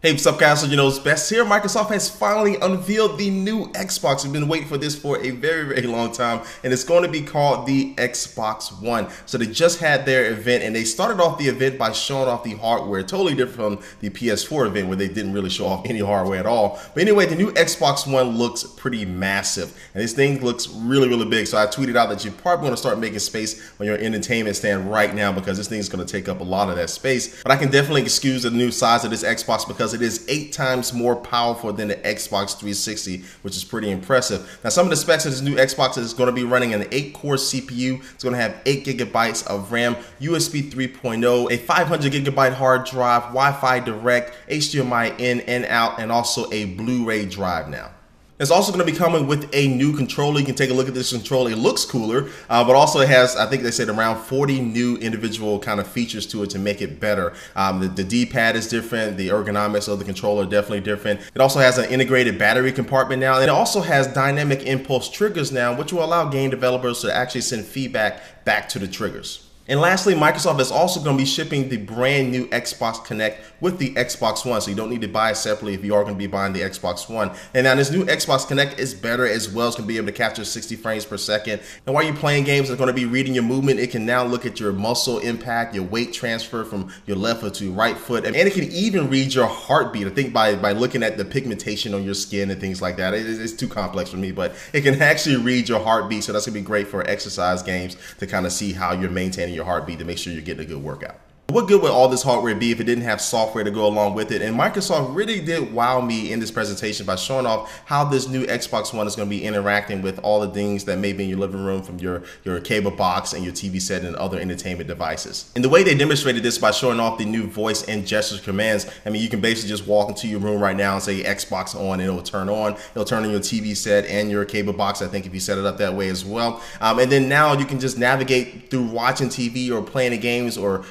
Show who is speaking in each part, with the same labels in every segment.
Speaker 1: Hey, what's up guys? So you know it's best here. Microsoft has finally unveiled the new Xbox. We've been waiting for this for a very long time, and it's going to be called the Xbox One. So they just had their event, and they started off the event by showing off the hardware, totally different from the PS4 event where they didn't really show off any hardware at all. But anyway, the new Xbox One looks pretty massive, and this thing looks really big. So I tweeted out that you're probably going to start making space on your entertainment stand right now because this thing's going to take up a lot of that space. But I can definitely excuse the new size of this Xbox because it is 8 times more powerful than the Xbox 360, which is pretty impressive. Now, some of the specs of this new Xbox is going to be running an 8-core CPU. It's going to have 8 gigabytes of RAM, USB 3.0, a 500 gigabyte hard drive, Wi-Fi Direct, HDMI in and out, and also a Blu-ray drive now. It's also going to be coming with a new controller. You can take a look at this controller. It looks cooler, but also it has, I think they said, around 40 new individual kind of features to it to make it better. The D-pad is different. The ergonomics of the controller are definitely different. It also has an integrated battery compartment now. And it also has dynamic impulse triggers now, which will allow game developers to actually send feedback back to the triggers. And lastly, Microsoft is also going to be shipping the brand new Xbox Kinect with the Xbox One, so you don't need to buy it separately if you are going to be buying the Xbox One. And now this new Xbox Kinect is better as well. It's going to be able to capture 60 frames per second. And while you're playing games, it's going to be reading your movement. It can now look at your muscle impact, your weight transfer from your left foot to right foot. And it can even read your heartbeat. I think by looking at the pigmentation on your skin and things like that. It's too complex for me, but it can actually read your heartbeat. So that's going to be great for exercise games to kind of see how you're maintaining your heartbeat to make sure you're getting a good workout. What good would all this hardware be if it didn't have software to go along with it? And Microsoft really did wow me in this presentation by showing off how this new Xbox One is going to be interacting with all the things that may be in your living room, from your cable box and your TV set and other entertainment devices. And the way they demonstrated this by showing off the new voice and gesture commands, I mean, you can basically just walk into your room right now and say Xbox on, and it'll turn on. It'll turn on your TV set and your cable box, I think, if you set it up that way as well. And then now you can just navigate through watching TV or playing the games or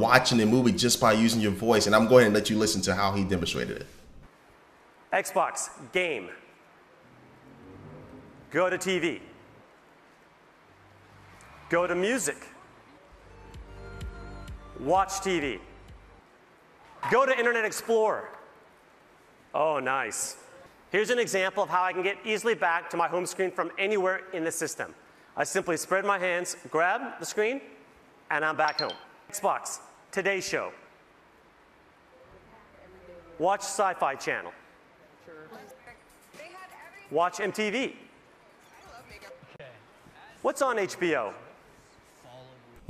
Speaker 1: watching the movie just by using your voice. And I'm going to let you listen to how he demonstrated it.
Speaker 2: Xbox, game. Go to TV. Go to music. Watch TV. Go to Internet Explorer. Oh, nice. Here's an example of how I can get easily back to my home screen from anywhere in the system. I simply spread my hands, grab the screen, and I'm back home. Xbox, Today Show. Watch Sci-Fi Channel. Watch MTV. What's on HBO?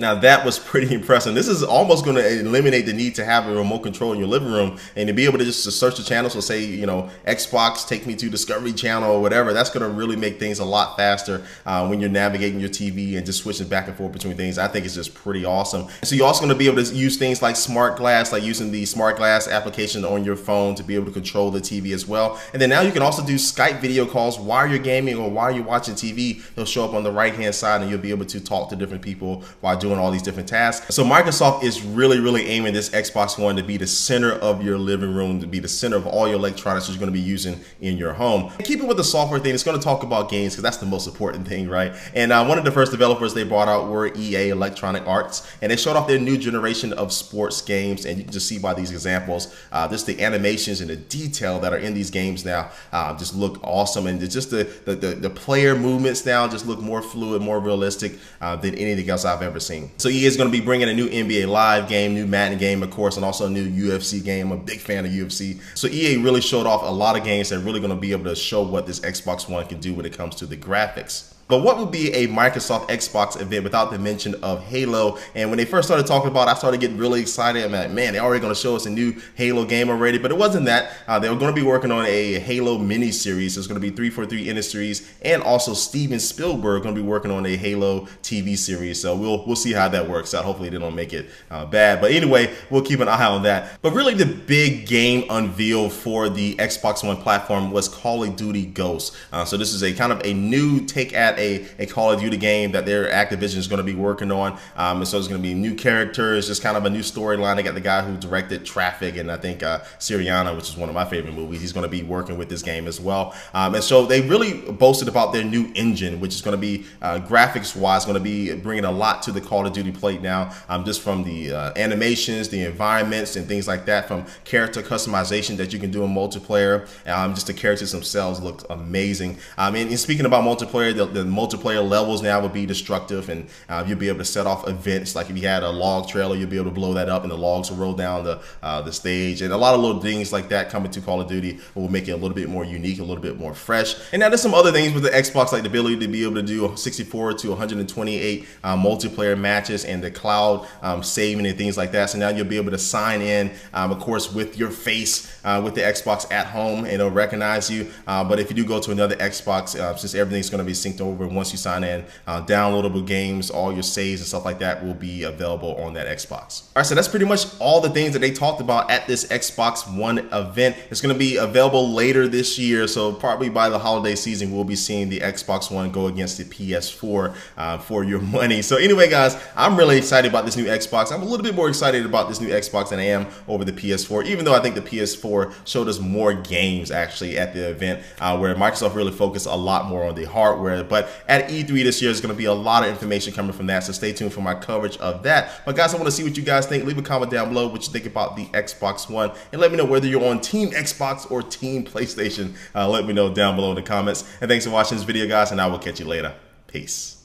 Speaker 1: Now that was pretty impressive. This is almost going to eliminate the need to have a remote control in your living room and to be able to just search the channel. So say, you know, Xbox, take me to Discovery Channel or whatever. That's going to really make things a lot faster when you're navigating your TV and just switching back and forth between things. I think it's just pretty awesome. So you're also going to be able to use things like Smart Glass, like using the Smart Glass application on your phone to be able to control the TV as well. And then now you can also do Skype video calls while you're gaming or while you're watching TV. They'll show up on the right-hand side and you'll be able to talk to different people while doing all these different tasks. So Microsoft is really aiming this Xbox One to be the center of your living room, to be the center of all your electronics that you're going to be using in your home. And keep it with the software thing. It's going to talk about games because that's the most important thing, right? And one of the first developers they brought out were EA, Electronic Arts, and they showed off their new generation of sports games. And you can just see by these examples, just the animations and the detail that are in these games now just look awesome. And just the player movements now just look more fluid, more realistic than anything else I've ever seen. So EA is going to be bringing a new NBA Live game, new Madden game, of course, and also a new UFC game. I'm a big fan of UFC. So EA really showed off a lot of games that are really going to be able to show what this Xbox One can do when it comes to the graphics. But what would be a Microsoft Xbox event without the mention of Halo? And when they first started talking about it, I started getting really excited. I'm like, man, they're already going to show us a new Halo game already. But it wasn't that. They were going to be working on a Halo mini-series. It's going to be 343 Industries, and also Steven Spielberg going to be working on a Halo TV series. So we'll see how that works out. Hopefully they don't make it bad. But anyway, we'll keep an eye on that. But really the big game unveil for the Xbox One platform was Call of Duty Ghosts. So this is a kind of a new take at at a Call of Duty game that their Activision is going to be working on. And so there's going to be new characters, just kind of a new storyline. They got the guy who directed Traffic and I think Syriana, which is one of my favorite movies. He's going to be working with this game as well. And so they really boasted about their new engine, which is going to be graphics-wise, going to be bringing a lot to the Call of Duty plate now, just from the animations, the environments, and things like that, from character customization that you can do in multiplayer. Just the characters themselves look amazing. And speaking about multiplayer, the multiplayer levels now will be destructive, and you'll be able to set off events. Like if you had a log trailer, you'll be able to blow that up, and the logs will roll down the stage. And a lot of little things like that coming to Call of Duty will make it a little bit more unique, a little bit more fresh. And now there's some other things with the Xbox, like the ability to be able to do 64 to 128 multiplayer matches and the cloud saving and things like that. So now you'll be able to sign in, of course, with your face with the Xbox at home, and it'll recognize you. But if you do go to another Xbox, since everything's going to be synced over once you sign in, downloadable games, all your saves and stuff like that will be available on that Xbox. All right, so that's pretty much all the things that they talked about at this Xbox One event. It's going to be available later this year, so probably by the holiday season, we'll be seeing the Xbox One go against the PS4 for your money. So anyway, guys, I'm really excited about this new Xbox. I'm a little bit more excited about this new Xbox than I am over the PS4, even though I think the PS4 showed us more games actually at the event, where Microsoft really focused a lot more on the hardware. But at E3 this year, there's going to be a lot of information coming from that, so stay tuned for my coverage of that. But guys, I want to see what you guys think. Leave a comment down below what you think about the Xbox One, and let me know whether you're on Team Xbox or Team PlayStation. Let me know down below in the comments. And thanks for watching this video, guys, and I will catch you later. Peace.